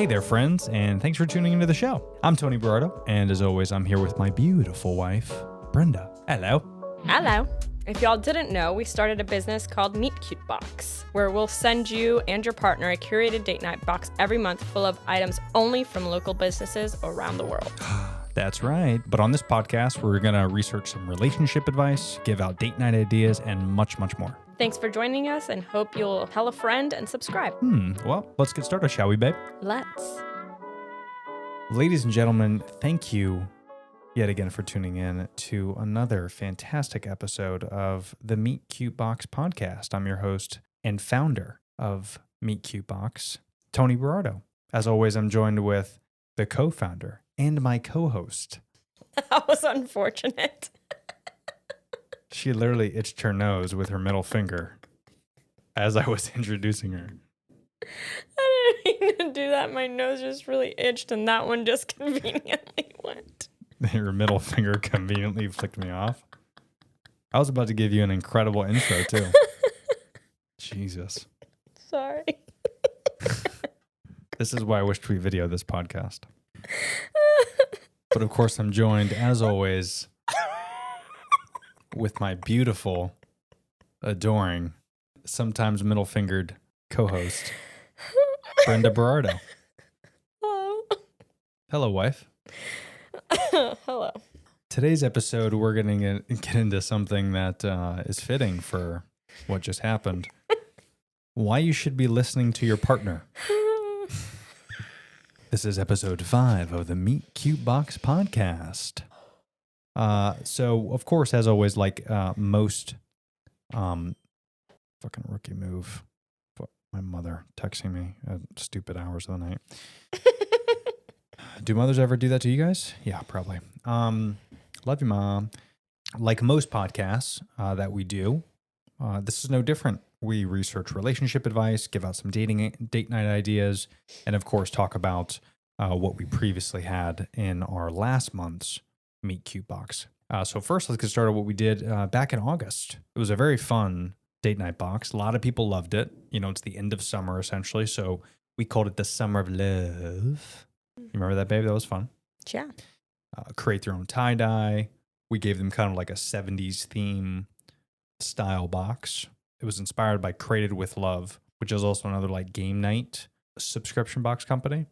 Hey there, friends, and thanks for tuning into the show. I'm Tony Berardo, and as always, I'm here with my beautiful wife, Brenda. Hello. Hello. If y'all didn't know, we started a business called MeetCute Box, where we'll send you and your partner a curated date night box every month full of items only from local businesses around the world. That's right. But on this podcast, we're going to research some relationship advice, give out date night ideas, and much, much more. Thanks for joining us, and hope you'll tell a friend and subscribe. Well, let's get started, shall we, babe? Let's. Ladies and gentlemen, thank you yet again for tuning in to another fantastic episode of the MeetCute Box podcast. I'm your host and founder of MeetCute Box, Tony Berardo. As always, I'm joined with the co-founder and my co-host. That was unfortunate. She literally itched her nose with her middle finger as I was introducing her. I didn't mean to do that. My nose just really itched, and that one just conveniently went. Your middle finger conveniently flicked me off. I was about to give you an incredible intro, too. Jesus. Sorry. This is why I wished we videoed this podcast. But of course, I'm joined, as always, with my beautiful, adoring, sometimes middle-fingered co-host, Brenda Berardo. Hello. Hello, wife. Hello. Today's episode, we're going to get into something that is fitting for what just happened. Why you should be listening to your partner. This is episode 5 of the MeetCute Box podcast. So, of course, as always, like most fucking rookie move. My mother texting me at stupid hours of the night. Do mothers ever do that to you guys? Yeah, probably. Love you, Mom. Like most podcasts that we do, this is no different. We research relationship advice, give out some date night ideas, and of course talk about what we previously had in our last month's MeetCute Box. So first, let's get started with what we did back in August. It was a very fun date night box. A lot of people loved it. You know, it's the end of summer, essentially, so we called it the Summer of Love. You remember that, babe? That was fun. Yeah. Create their own tie-dye. We gave them kind of like a 70s theme style box. It was inspired by Created with Love, which is also another like game night subscription box company.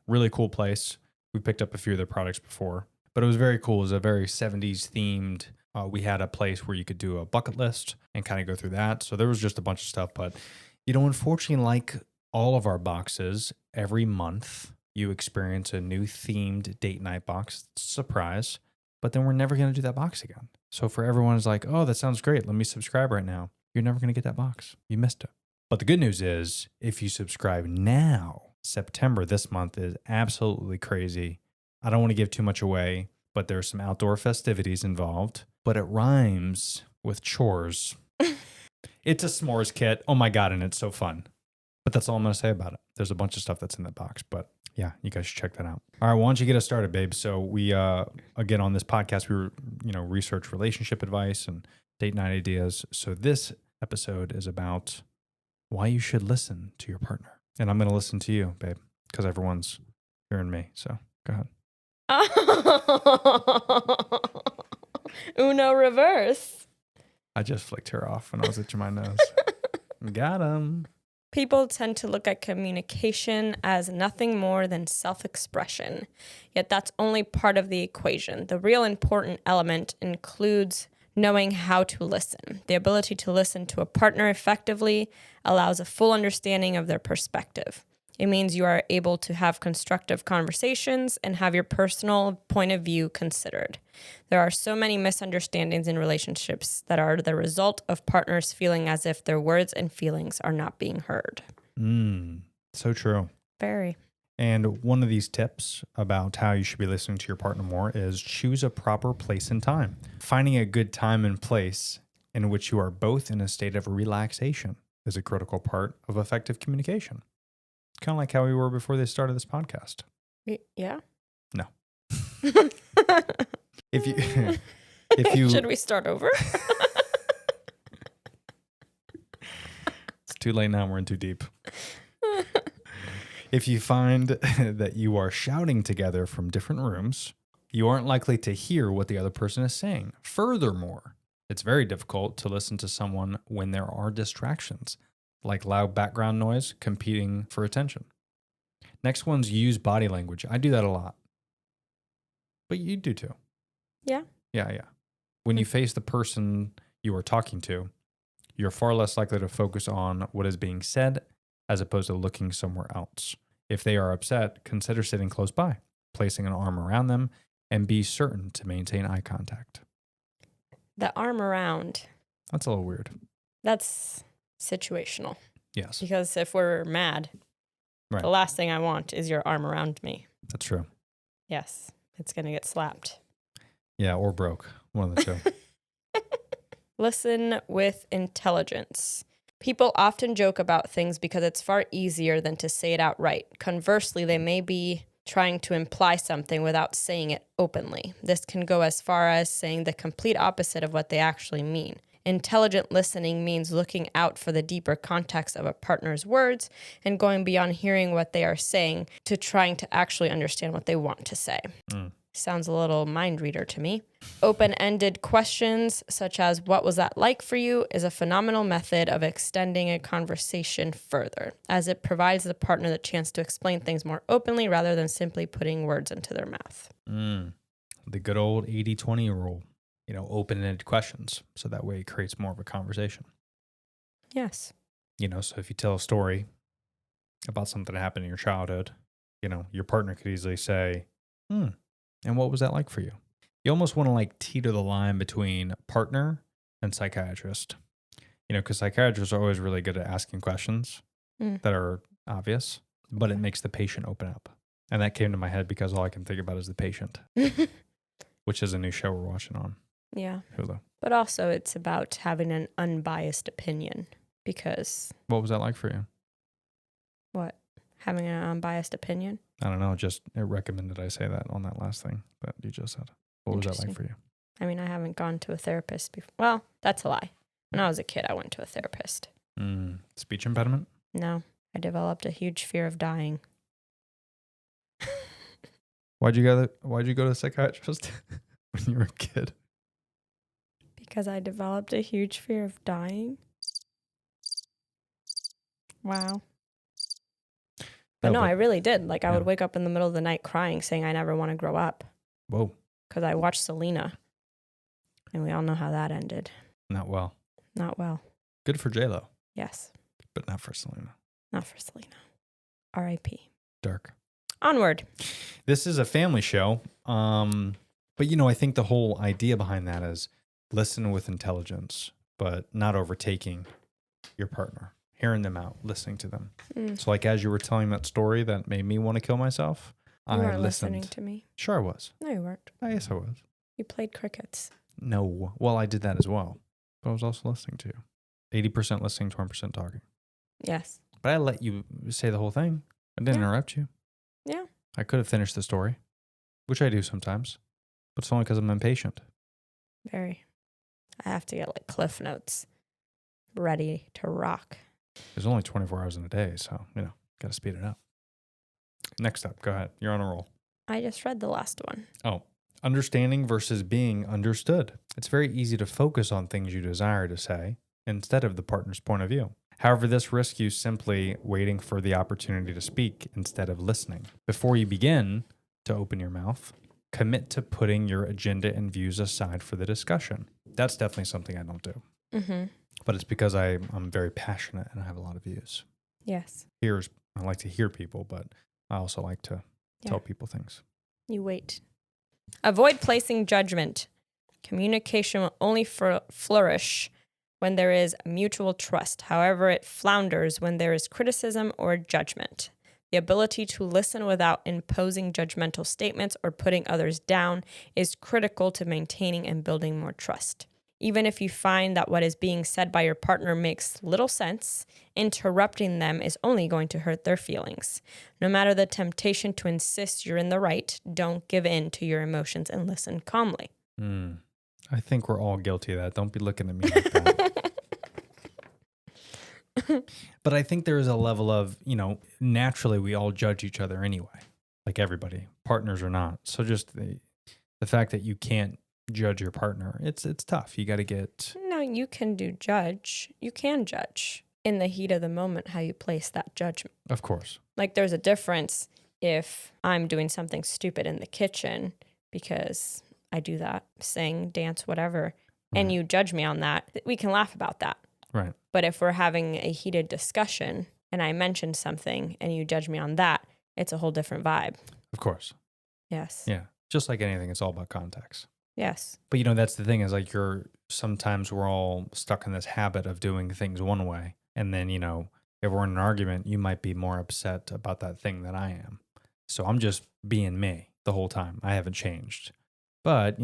Really cool place. We picked up a few of their products before, but it was very cool. It was a very 70s themed. We had a place where you could do a bucket list and kind of go through that. So there was just a bunch of stuff, but you know, unfortunately, like all of our boxes, every month you experience a new themed date night box. Surprise. But then we're never going to do that box again. So for everyone who's like, oh, that sounds great, let me subscribe right now. You're never going to get that box. You missed it. But the good news is, if you subscribe now, September this month is absolutely crazy. I don't want to give too much away, but there's some outdoor festivities involved. But it rhymes with chores. It's a s'mores kit. Oh my God, and it's so fun. But that's all I'm going to say about it. There's a bunch of stuff that's in that box, but yeah, you guys should check that out. All right, why don't you get us started, babe? So we, again, on this podcast, we research relationship advice and date night ideas. So this episode is about why you should listen to your partner. And I'm going to listen to you, babe, because everyone's hearing me. So go ahead. Uno reverse. I just flicked her off when I was itching my nose. Got him. People tend to look at communication as nothing more than self-expression. Yet that's only part of the equation. The real important element includes knowing how to listen. The ability to listen to a partner effectively allows a full understanding of their perspective. It means you are able to have constructive conversations and have your personal point of view considered. There are so many misunderstandings in relationships that are the result of partners feeling as if their words and feelings are not being heard. So true. Very. And one of these tips about how you should be listening to your partner more is choose a proper place and time. Finding a good time and place in which you are both in a state of relaxation is a critical part of effective communication. Kind of like how we were before they started this podcast. Yeah? No. If you Should we start over? It's too late now. We're in too deep. If you find that you are shouting together from different rooms, you aren't likely to hear what the other person is saying. Furthermore, it's very difficult to listen to someone when there are distractions, like loud background noise competing for attention. Next one's use body language. I do that a lot. But you do too. Yeah. Yeah. When you face the person you are talking to, you're far less likely to focus on what is being said as opposed to looking somewhere else. If they are upset, consider sitting close by, placing an arm around them, and be certain to maintain eye contact. The arm around. That's a little weird. That's situational. Yes. Because if we're mad, right. The last thing I want is your arm around me. That's true. Yes. It's going to get slapped. Yeah, or broke. One of the two. Listen with intelligence. People often joke about things because it's far easier than to say it outright. Conversely, they may be trying to imply something without saying it openly. This can go as far as saying the complete opposite of what they actually mean. Intelligent listening means looking out for the deeper context of a partner's words and going beyond hearing what they are saying to trying to actually understand what they want to say. Sounds a little mind reader to me. Open-ended questions such as what was that like for you is a phenomenal method of extending a conversation further, as it provides the partner the chance to explain things more openly rather than simply putting words into their mouth. The good old 80-20 rule. Open-ended questions. So that way it creates more of a conversation. Yes. So if you tell a story about something that happened in your childhood, your partner could easily say, and what was that like for you? You almost want to teeter the line between partner and psychiatrist. Because psychiatrists are always really good at asking questions that are obvious, but it makes the patient open up. And that came to my head because all I can think about is The Patient, which is a new show we're watching on Hulu. But also it's about having an unbiased opinion because... What was that like for you? What? Having an unbiased opinion? I don't know. It recommended I say that on that last thing that you just said. What was that like for you? I mean, I haven't gone to a therapist before. Well, that's a lie. When I was a kid, I went to a therapist. Speech impediment? No. I developed a huge fear of dying. Why'd you go to a psychiatrist when you were a kid? Because I developed a huge fear of dying. Wow. But no, I really did. I would wake up in the middle of the night crying, saying I never want to grow up. Whoa. Because I watched Selena. And we all know how that ended. Not well. Not well. Good for J-Lo. Yes. But not for Selena. Not for Selena. R.I.P. Dark. Onward. This is a family show. But, I think the whole idea behind that is listen with intelligence, but not overtaking your partner. Hearing them out, listening to them. So as you were telling that story that made me want to kill myself, I listened. Listening to me. Sure I was. No, you weren't. Yes, I was. You played crickets. No. Well, I did that as well. But I was also listening to you. 80% listening, 20% talking. Yes. But I let you say the whole thing. I didn't interrupt you. Yeah. I could have finished the story, which I do sometimes. But it's only because I'm impatient. Very. I have to get Cliff Notes ready to rock. There's only 24 hours in a day, so, got to speed it up. Next up, go ahead. You're on a roll. I just read the last one. Oh, understanding versus being understood. It's very easy to focus on things you desire to say instead of the partner's point of view. However, this risks you simply waiting for the opportunity to speak instead of listening. Before you begin to open your mouth, commit to putting your agenda and views aside for the discussion. That's definitely something I don't do. But it's because I'm very passionate and I have a lot of views. Yes. I like to hear people, but I also like to tell people things. You wait. Avoid placing judgment. Communication will only flourish when there is mutual trust. However, it flounders when there is criticism or judgment. The ability to listen without imposing judgmental statements or putting others down is critical to maintaining and building more trust. Even if you find that what is being said by your partner makes little sense, interrupting them is only going to hurt their feelings. No matter the temptation to insist you're in the right, don't give in to your emotions and listen calmly. I think we're all guilty of that. Don't be looking at me like that. But I think there is a level of, naturally we all judge each other anyway, like everybody, partners or not. So just the fact that you can't judge your partner, it's tough. You got to get. No, you can judge. You can judge in the heat of the moment how you place that judgment. Of course. Like there's a difference if I'm doing something stupid in the kitchen because I do that, sing, dance, whatever, and you judge me on that. We can laugh about that. Right. But if we're having a heated discussion and I mention something and you judge me on that, it's a whole different vibe. Of course. Yes. Yeah. Just like anything, it's all about context. Yes. But that's the thing is like sometimes we're all stuck in this habit of doing things one way. And then, if we're in an argument, you might be more upset about that thing than I am. So I'm just being me the whole time. I haven't changed. But,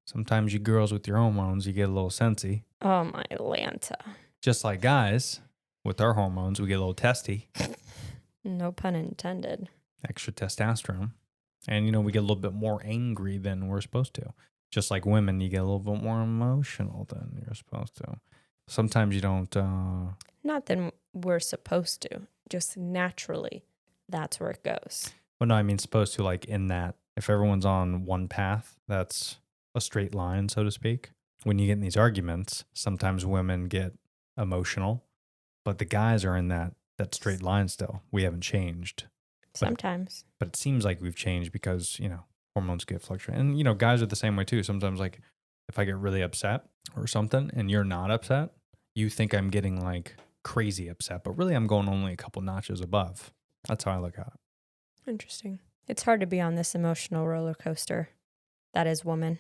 sometimes you girls with your hormones, you get a little sensy. Oh, my Lanta. Just like guys with our hormones, we get a little testy. No pun intended. Extra testosterone. And, we get a little bit more angry than we're supposed to. Just like women, you get a little bit more emotional than you're supposed to. Sometimes you don't. Not than we're supposed to. Just naturally, that's where it goes. Well, no, I mean supposed to, like in that if everyone's on one path, that's a straight line, so to speak. When you get in these arguments, sometimes women get emotional, but the guys are in that straight line still. We haven't changed. Sometimes. But it seems like we've changed because, hormones get fluctuated. And, guys are the same way too. Sometimes like if I get really upset or something and you're not upset, you think I'm getting like crazy upset, but really I'm going only a couple notches above. That's how I look at it. Interesting. It's hard to be on this emotional roller coaster. That is woman.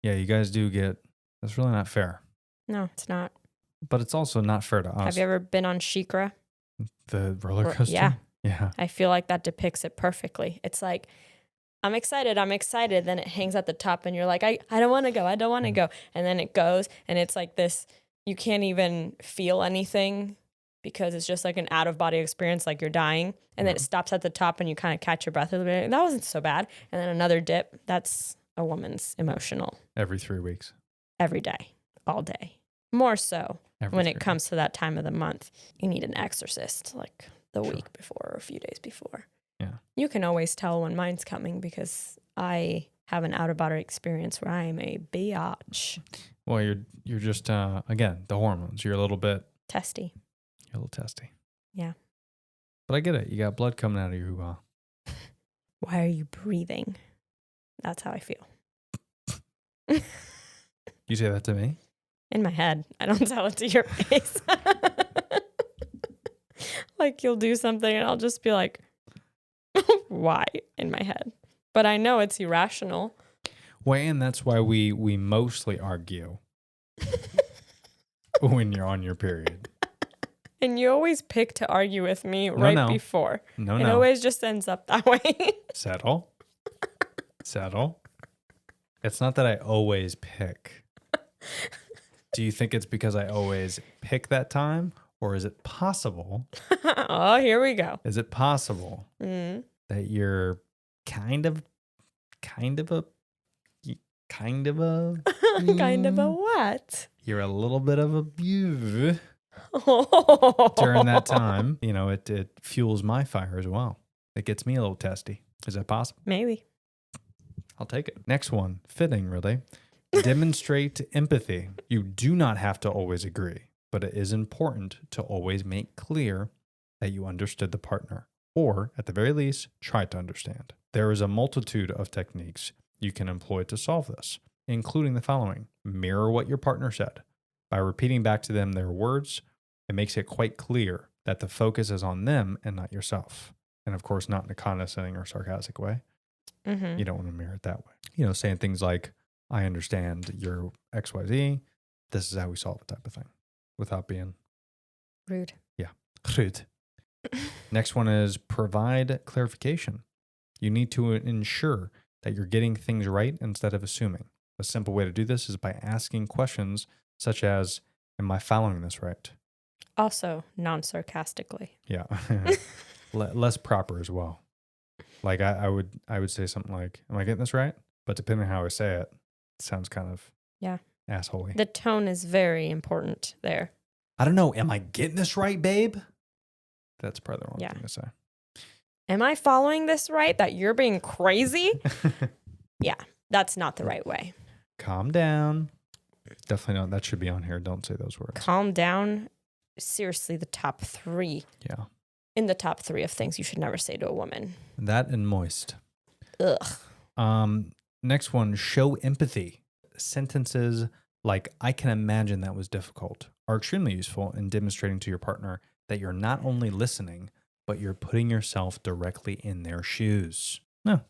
Yeah, you guys do that's really not fair. No, it's not. But it's also not fair to us. Have you ever been on Shikra? The roller coaster? Yeah. Yeah. I feel like that depicts it perfectly. It's like, I'm excited. Then it hangs at the top and you're like, I don't want to go. I don't want to go. And then it goes and it's like this, you can't even feel anything because it's just like an out of body experience, like you're dying. And then it stops at the top and you kind of catch your breath a little bit. That wasn't so bad. And then another dip. That's a woman's emotional. Every 3 weeks. Every day. All day. More so when it comes weeks. to that time of the month. You need an exorcist like the week before or a few days before. Yeah. You can always tell when mine's coming because I have an out of body experience where I am a biatch. Well, you're just again, the hormones. You're a little bit Testy. You're a little testy. Yeah. But I get it. You got blood coming out of your hoo-ha. Why are you breathing? That's how I feel. You say that to me? In my head. I don't tell it to your face. Like you'll do something and I'll just be like, why in my head? But I know it's irrational. Well, and that's why we mostly argue when you're on your period. And you always pick to argue with me before. No. It always just ends up that way. Settle. It's not that I always pick. Do you think it's because I always pick that time? Or is it possible? Oh, here we go. Is it possible that you're kind of a Kind of a what? You're a little bit of a during that time. It fuels my fire as well. It gets me a little testy. Is that possible? Maybe. I'll take it. Next one, fitting really. Demonstrate empathy. You do not have to always agree, but it is important to always make clear that you understood the partner, or at the very least, try to understand. There is a multitude of techniques you can employ to solve this, including the following. Mirror what your partner said. By repeating back to them their words, it makes it quite clear that the focus is on them and not yourself. And of course, not in a condescending or sarcastic way. Mm-hmm. You don't want to mirror it that way. Saying things like, I understand your XYZ. This is how we solve it type of thing without being rude. Yeah. Rude. Next one is provide clarification. You need to ensure that you're getting things right instead of assuming. A simple way to do this is by asking questions such as, am I following this right? Also, non-sarcastically. Yeah. Less proper as well. Like I would say something like, am I getting this right? But depending on how I say it, it sounds kind of assholey. The tone is very important there. I don't know. Am I getting this right, babe? That's probably the wrong thing to say. Am I following this right? That you're being crazy? Yeah, that's not the right way. Calm down. Definitely not. That should be on here. Don't say those words. Calm down. Seriously, the top 3. Yeah. In the top 3 of things you should never say to a woman. That and moist. Ugh. Next one, show empathy. Sentences like, I can imagine that was difficult, are extremely useful in demonstrating to your partner that you're not only listening, but you're putting yourself directly in their shoes. No,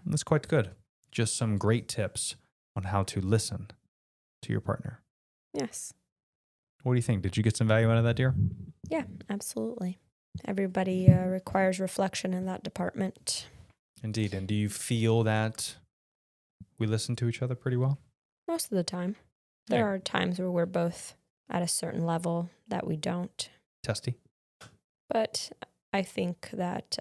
that's quite good. Just some great tips on how to listen to your partner. Yes. What do you think? Did you get some value out of that, dear? Yeah, absolutely. Everybody requires reflection in that department. Indeed. And do you feel that we listen to each other pretty well? Most of the time. There are times where we're both at a certain level that we don't. Testy. But I think that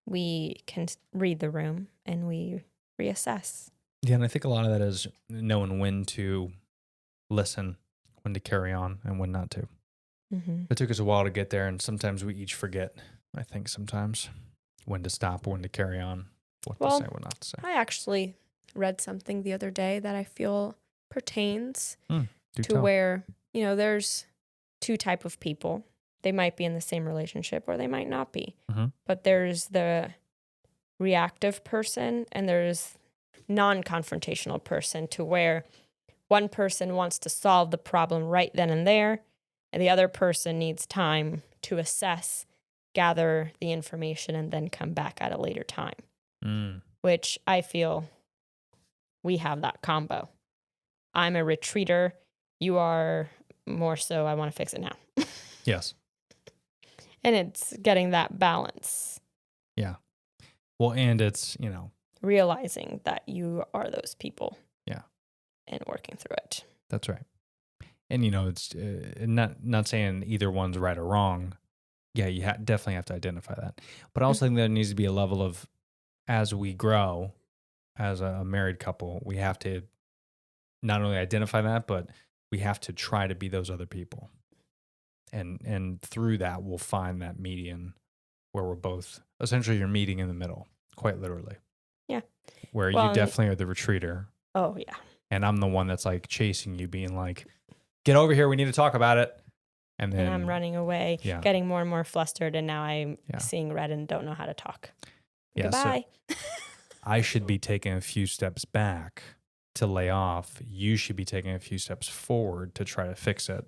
we can read the room and we reassess. Yeah, and I think a lot of that is knowing when to listen, when to carry on, and when not to. Mm-hmm. It took us a while to get there, and sometimes we each forget, I think, sometimes when to stop, when to carry on, what to say, what not to say. I actually read something the other day that I feel pertains to where, there's 2 types of people. They might be in the same relationship or they might not be. Mm-hmm. But there's the reactive person and there's non-confrontational person, to where one person wants to solve the problem right then and there, and the other person needs time to assess, gather the information, and then come back at a later time. Which I feel we have that combo. I'm a retreater. You are more so, I want to fix it now. Yes. And it's getting that balance. Yeah. Well, and it's, realizing that you are those people. Yeah. And working through it. That's right. And, it's not saying either one's right or wrong. Yeah, you definitely have to identify that. But I also think there needs to be a level of, as we grow as a married couple, we have to not only identify that, but we have to try to be those other people. And through that, we'll find that median where we're both, essentially you're meeting in the middle, quite literally. Yeah. Where you definitely are the retreater. Oh, yeah. And I'm the one that's like chasing you, being like, get over here, we need to talk about it. And then I'm running away, getting more and more flustered, and now I'm seeing red and don't know how to talk. Yeah, goodbye. So I should be taking a few steps back to lay off. You should be taking a few steps forward to try to fix it.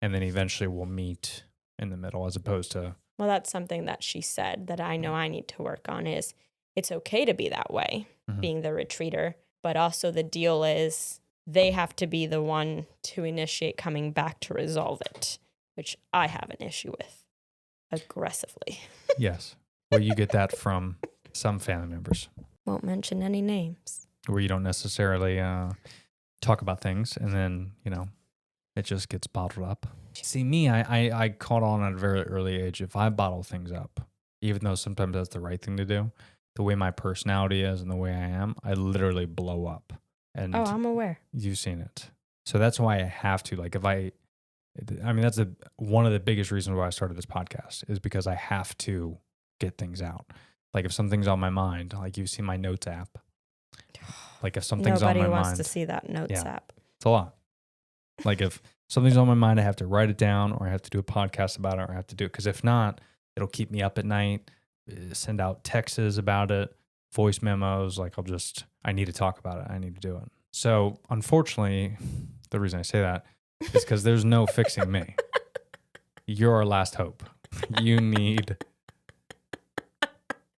And then eventually we'll meet in the middle, as opposed to... Well, that's something that she said that I know I need to work on, is it's okay to be that way, being the retreater. But also the deal is they have to be the one to initiate coming back to resolve it, which I have an issue with aggressively. Yes. Well, you get that from some family members. Won't mention any names. Where you don't necessarily talk about things, and then, it just gets bottled up. See, me, I caught on at a very early age. If I bottle things up, even though sometimes that's the right thing to do, the way my personality is and the way I am, I literally blow up. And I'm aware. You've seen it. So that's why I have to, like, that's one of the biggest reasons why I started this podcast, is because I have to get things out. Like, if something's on my mind, like you've seen my notes app. Like, if something's on my mind. Nobody wants to see that notes app. It's a lot. Like, if something's on my mind, I have to write it down, or I have to do a podcast about it, or I have to do it. Because if not, it'll keep me up at night, send out texts about it, voice memos. Like, I need to talk about it. I need to do it. So, unfortunately, the reason I say that is because there's no fixing me. You're our last hope. You need...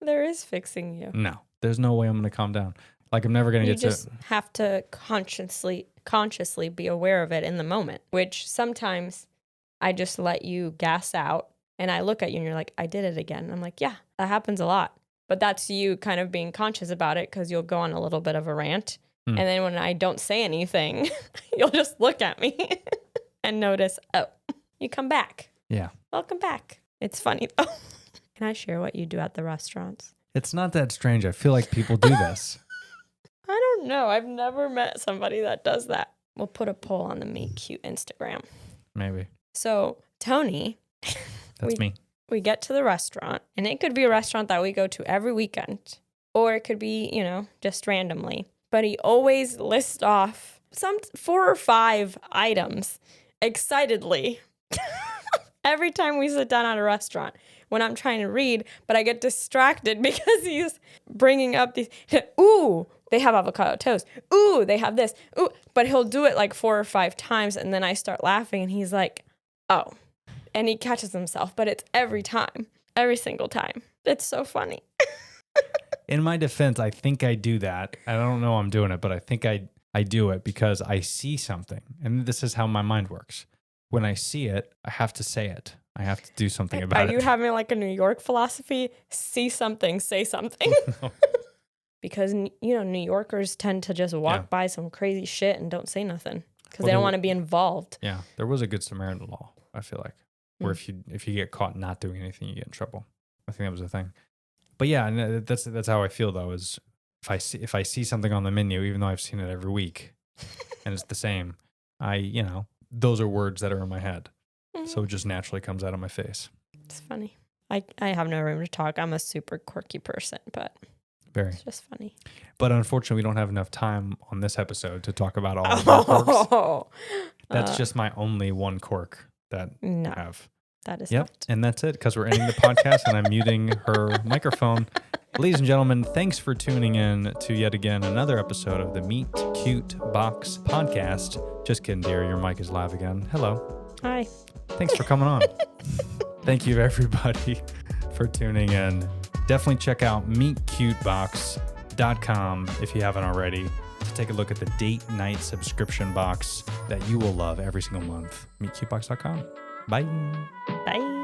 There is fixing you. No, there's no way I'm going to calm down. Like, I'm never going to get to... You just have to consciously be aware of it in the moment, which sometimes I just let you gas out and I look at you and you're like, I did it again. And I'm like, yeah, that happens a lot. But that's you kind of being conscious about it, because you'll go on a little bit of a rant. And then when I don't say anything, you'll just look at me and notice, oh, you come back. Yeah. Welcome back. It's funny though. Can I share what you do at the restaurants? It's not that strange. I feel like people do this. I don't know. I've never met somebody that does that. We'll put a poll on the MeetCute Instagram. Maybe. So Tony, That's me. we get to the restaurant, and it could be a restaurant that we go to every weekend, or it could be, just randomly. But he always lists off some 4 or 5 items excitedly every time we sit down at a restaurant when I'm trying to read, but I get distracted because he's bringing up these, ooh, they have avocado toast. Ooh, they have this. Ooh, but he'll do it like 4 or 5 times, and then I start laughing, and he's like, oh. And he catches himself, but it's every time, every single time. It's so funny. In my defense, I think I do that. I don't know I'm doing it, but I think I do it because I see something. And this is how my mind works. When I see it, I have to say it. I have to do something about it. Are you having like a New York philosophy? See something, say something. No. Because, New Yorkers tend to just walk by some crazy shit and don't say nothing because they don't want to be involved. Yeah, there was a Good Samaritan law, I feel like, where if you get caught not doing anything, you get in trouble. I think that was a thing. But yeah, and that's how I feel though. Is if I see something on the menu, even though I've seen it every week, and it's the same, those are words that are in my head, so it just naturally comes out of my face. It's funny. I have no room to talk. I'm a super quirky person, but it's just funny. But unfortunately, we don't have enough time on this episode to talk about all of our quirks. That's just my only one quirk that I have. That is not. And that's it, because we're ending the podcast and I'm muting her microphone. Ladies and gentlemen, thanks for tuning in to yet again another episode of the MeetCute Box podcast. Just kidding, dear. Your mic is live again. Hello. Hi. Thanks for coming on. Thank you, everybody, for tuning in. Definitely check out MeetCuteBox.com if you haven't already to take a look at the date night subscription box that you will love every single month. MeetCuteBox.com. Bye. Bye.